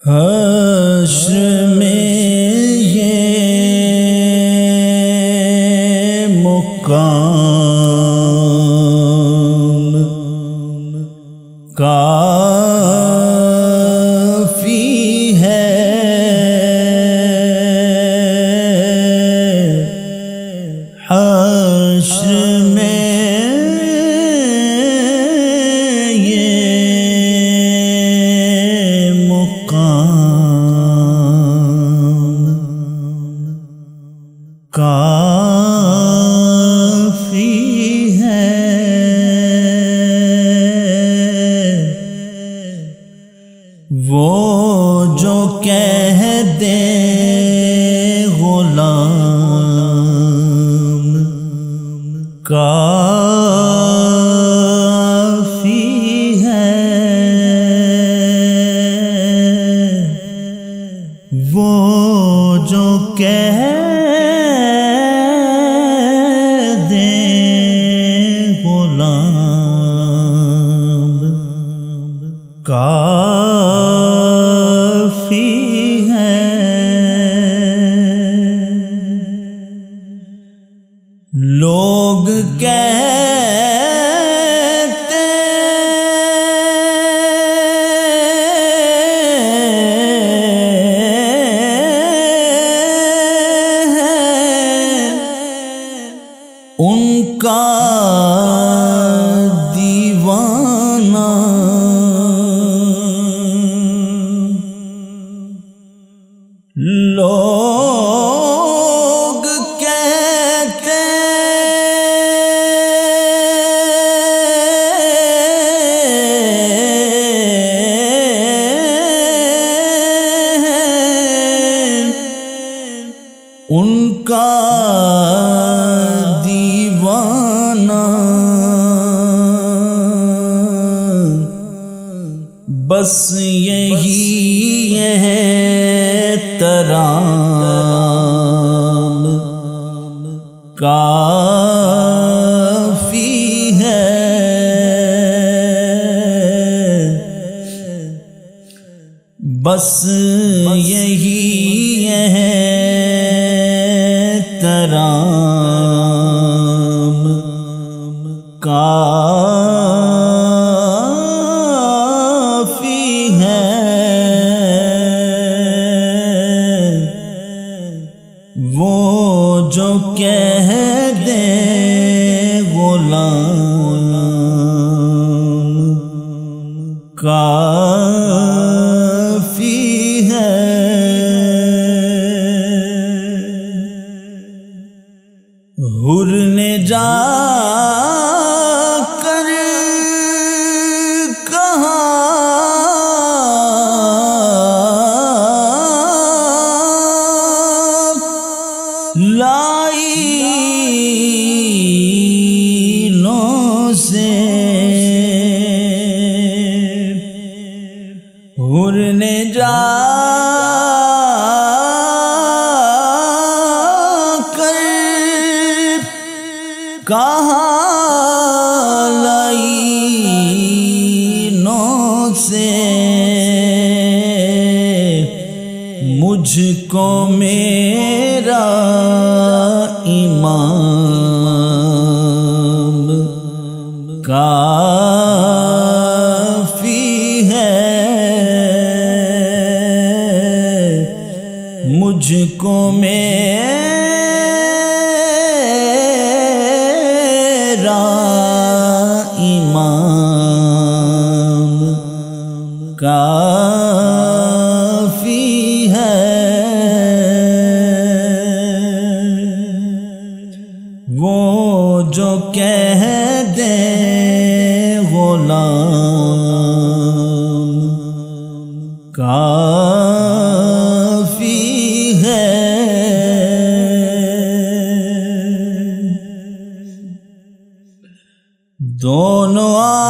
حشر میں یہ مقام کافی ہے، حشر میں یہ مقام کافی ہے، وہ جو کہہ دے غلام کافی ہے، وہ جو کہہ دے غلام کافی ہے، لوگ کہتے ہیں ان کا دیوانہ، لوگ کہتے ہیں ان کا دیوانہ، بس یہی ہے ترام کافی ہے، بس یہی ہے ترام کافی ہے، وہ جو کہہ دے غلام کافی ہے، حر نے جا کر کہا لائنوں سے، حر نے جا کر کہا لائنوں سے، مجھ کو میرا امام کافی ہے، مجھ کو میرا امام کافی ہے، وہ جو کہہ دے غلام کافی ہے، دونوں عالم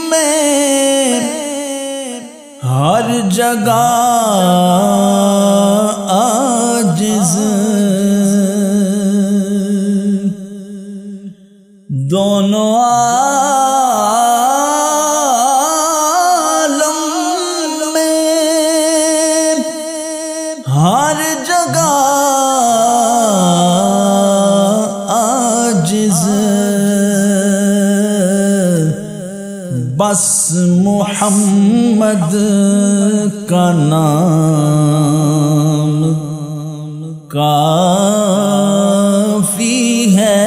میں ہر جگہ عاجز دونوں عالم میں ہر جگہ عاجز، بس محمد کا نام کافی ہے،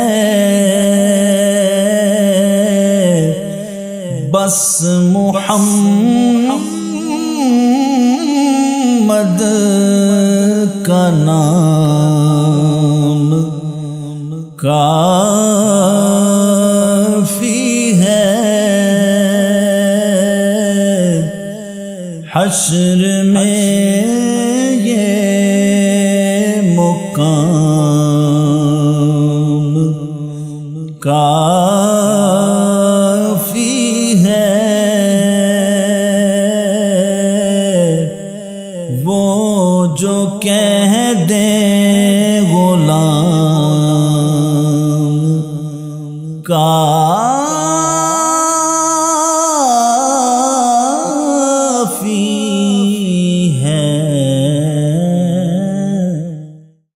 بس محمد کا نام کافی ہے۔ حشر میں یہ مقام کافی ہے، وہ جو کہہ دے غلام کا